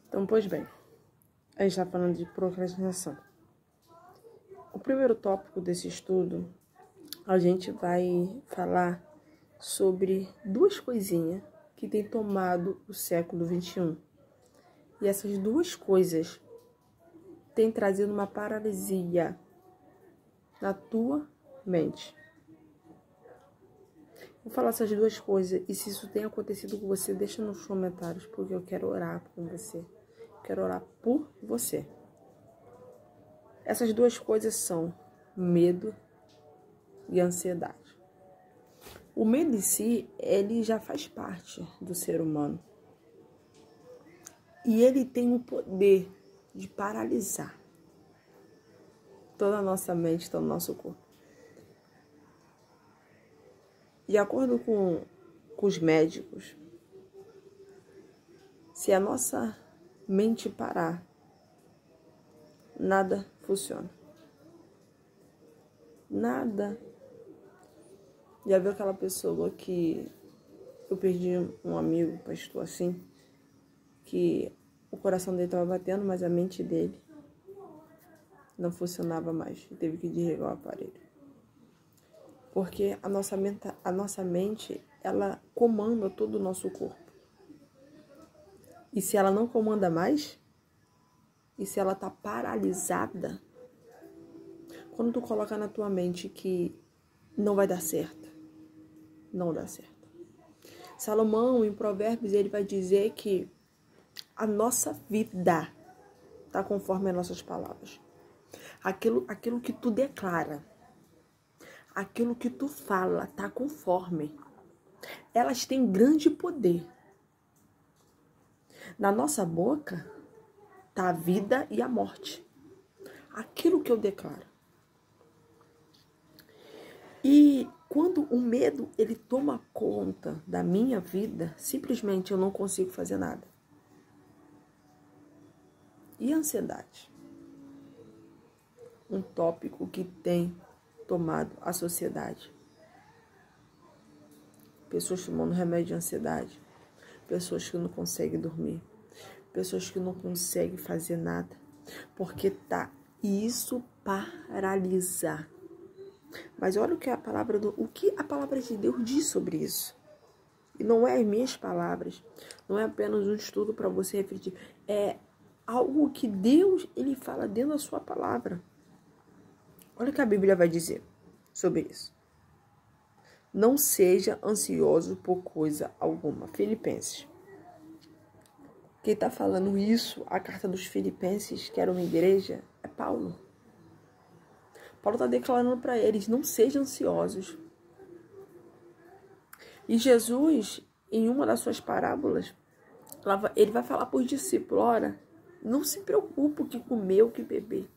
Então, pois bem, a gente está falando de procrastinação. O primeiro tópico desse estudo, a gente vai falar sobre duas coisinhas que têm tomado o século XXI. E essas duas coisas têm trazido uma paralisia na tua mente. Vou falar essas duas coisas, e se isso tem acontecido com você, deixa nos comentários, porque eu quero orar com você. Quero orar por você. Essas duas coisas são medo e ansiedade. O medo em si, ele já faz parte do ser humano. E ele tem o poder de paralisar toda a nossa mente, todo o nosso corpo. De acordo com os médicos, se a nossa mente parar, nada funciona. Nada. Já viu aquela pessoa que eu perdi um amigo, pastor, assim, que o coração dele estava batendo, mas a mente dele não funcionava mais e teve que desligar o aparelho. Porque a nossa mente, ela comanda todo o nosso corpo. E se ela não comanda mais, e se ela está paralisada, quando tu coloca na tua mente que não vai dar certo, não dá certo. Salomão, em Provérbios, ele vai dizer que a nossa vida está conforme as nossas palavras. Aquilo que tu declara, aquilo que tu fala, está conforme. Elas têm grande poder. Na nossa boca está a vida e a morte. Aquilo que eu declaro. E quando o medo, ele toma conta da minha vida, simplesmente eu não consigo fazer nada. E a ansiedade? Um tópico que tem tomado a sociedade. Pessoas tomando remédio de ansiedade. Pessoas que não conseguem dormir. Pessoas que não conseguem fazer nada. Porque isso paralisa. Mas olha o que a palavra de Deus diz sobre isso. E não é as minhas palavras. Não é apenas um estudo para você refletir. É algo que Deus, ele fala dentro da sua palavra. Olha o que a Bíblia vai dizer sobre isso. Não seja ansioso por coisa alguma. Filipenses. Quem está falando isso, a carta dos Filipenses, que era uma igreja, é Paulo. Paulo está declarando para eles, não sejam ansiosos. E Jesus, em uma das suas parábolas, ele vai falar para os discípulos, ora, não se preocupe o que comer, o que beber.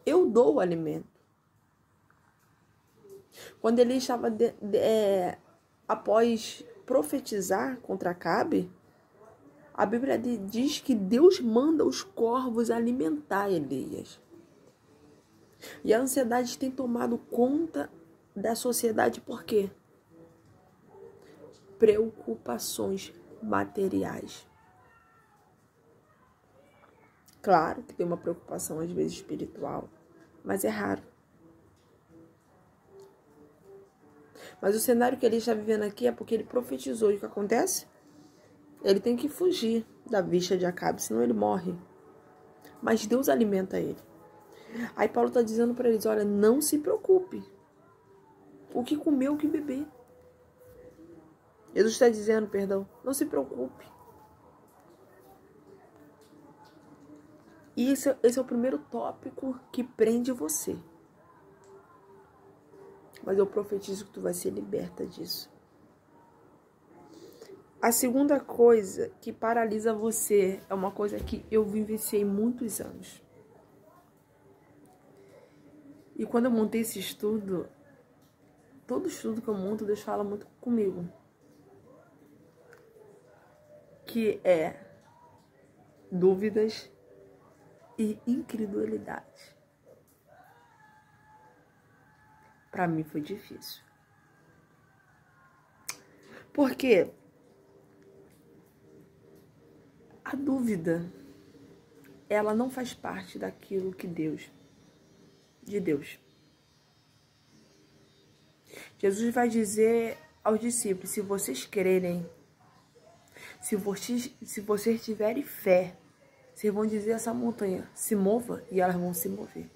Eu dou o alimento. Quando ele estava, após profetizar contra Acabe, a Bíblia diz que Deus manda os corvos alimentar Elias. E a ansiedade tem tomado conta da sociedade por quê? Preocupações materiais. Claro que tem uma preocupação às vezes espiritual, mas é raro. Mas o cenário que ele está vivendo aqui é porque ele profetizou. E o que acontece? Ele tem que fugir da vista de Acabe, senão ele morre. Mas Deus alimenta ele. Aí Paulo está dizendo para eles, olha, não se preocupe. O que comer, o que beber. Jesus está dizendo, perdão, não se preocupe. E esse é o primeiro tópico que prende você. Mas eu profetizo que tu vai ser liberta disso. A segunda coisa que paralisa você é uma coisa que eu vivenciei muitos anos. E quando eu montei esse estudo, todo estudo que eu monto, Deus fala muito comigo. Que é dúvidas e incredulidade. Para mim foi difícil. Por quê? A dúvida, ela não faz parte daquilo que de Deus. Jesus vai dizer aos discípulos, se vocês crerem, se vocês tiverem fé, vocês vão dizer a essa montanha, se mova, e elas vão se mover.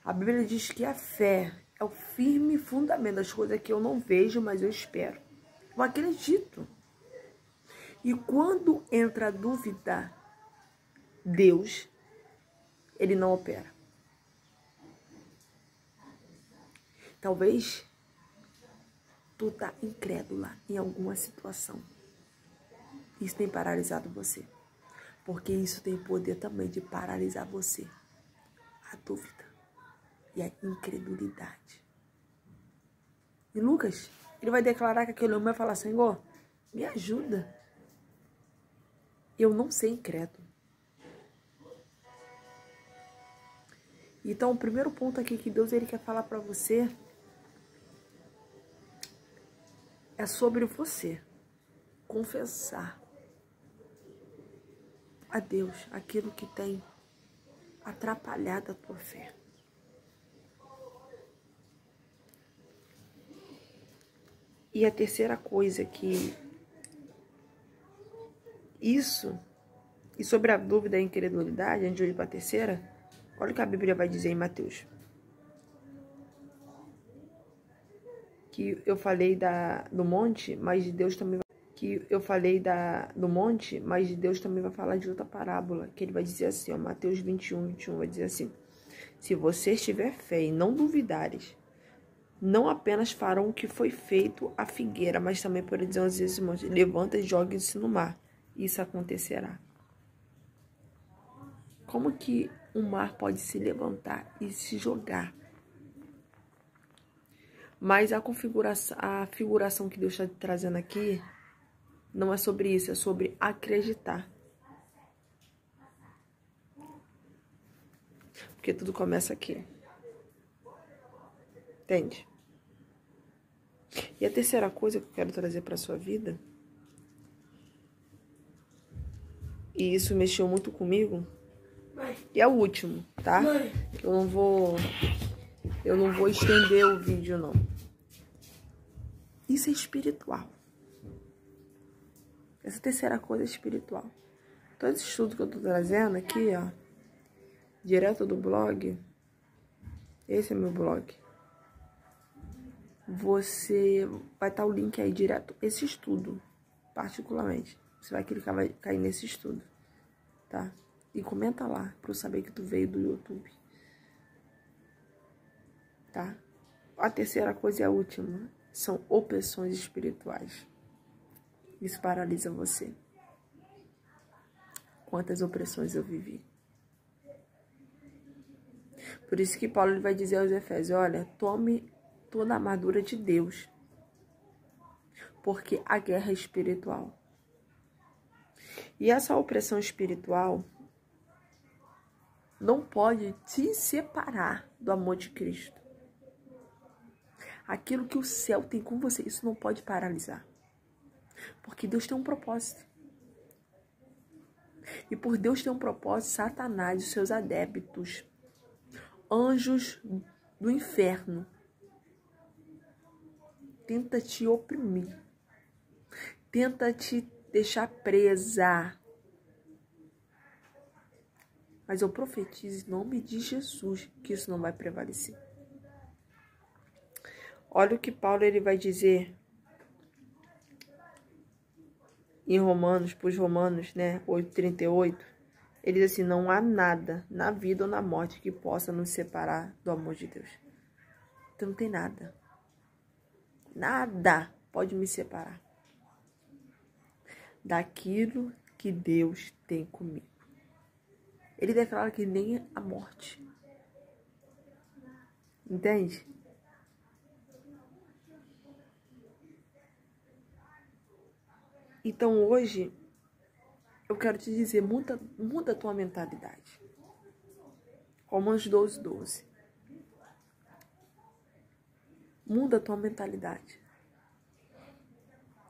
A Bíblia diz que a fé é o firme fundamento das coisas que eu não vejo, mas eu espero. Eu acredito. E quando entra a dúvida, Deus, ele não opera. Talvez tu tá incrédula em alguma situação. Isso tem paralisado você. Porque isso tem poder também de paralisar você. A dúvida e a incredulidade. E Lucas, ele vai declarar que aquele homem vai falar, Senhor, me ajuda. Eu não sei incrédulo. Então, o primeiro ponto aqui que Deus ele quer falar para você é sobre você confessar a Deus aquilo que tem atrapalhado a tua fé. E a terceira coisa que isso, e sobre a dúvida e a incredulidade, antes de eu ir para a terceira, olha o que a Bíblia vai dizer em Mateus. Que eu falei do monte, mas Deus também vai... mas Deus também vai falar de outra parábola, que ele vai dizer assim, ó, Mateus 21 vai dizer assim, se você tiver fé e não duvidares, não apenas farão o que foi feito à figueira, mas também por dizer às vezes, levanta e jogue-se no mar. Isso acontecerá. Como que o mar pode se levantar e se jogar? Mas a figuração que Deus está trazendo aqui não é sobre isso, é sobre acreditar. Porque tudo começa aqui. Entende? E a terceira coisa que eu quero trazer para a sua vida, e isso mexeu muito comigo, e é o último, tá? Eu não vou estender o vídeo, não. Isso é espiritual. Essa terceira coisa é espiritual. Todo esse estudo que eu tô trazendo aqui, ó, direto do blog, esse é meu blog. Você vai estar o link aí direto, esse estudo, particularmente. Você vai clicar, vai cair nesse estudo, tá? E comenta lá, pra eu saber que tu veio do YouTube. Tá? A terceira coisa e a última são opressões espirituais. Isso paralisa você. Quantas opressões eu vivi. Por isso que Paulo ele vai dizer aos Efésios, olha, tome toda a armadura de Deus. Porque a guerra é espiritual. E essa opressão espiritual não pode te separar do amor de Cristo. Aquilo que o céu tem com você, isso não pode paralisar. Porque Deus tem um propósito. E por Deus ter um propósito, Satanás e seus adébitos, anjos do inferno, tenta te oprimir. Tenta te deixar presa. Mas eu profetizo em nome de Jesus que isso não vai prevalecer. Olha o que Paulo ele vai dizer em Romanos, para os Romanos, né, 8:38. Ele diz assim, não há nada na vida ou na morte que possa nos separar do amor de Deus. Então não tem nada. Nada pode me separar daquilo que Deus tem comigo. Ele declara que nem a morte. Entende? Então hoje, eu quero te dizer, muda a tua mentalidade. Romanos 12:12. Muda a tua mentalidade.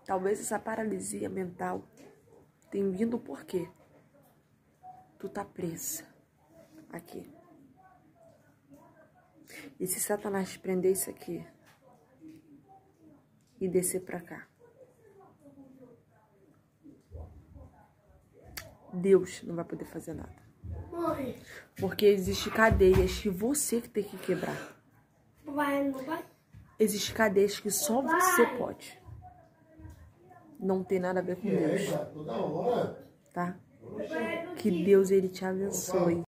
Talvez essa paralisia mental tenha vindo por quê? Tu tá presa aqui. E se Satanás prender isso aqui e descer pra cá, Deus não vai poder fazer nada. Porque existem cadeias que você tem que quebrar. Existem cadeias que só você pode. Não tem nada a ver com Deus. Tá? Que Deus, ele te abençoe.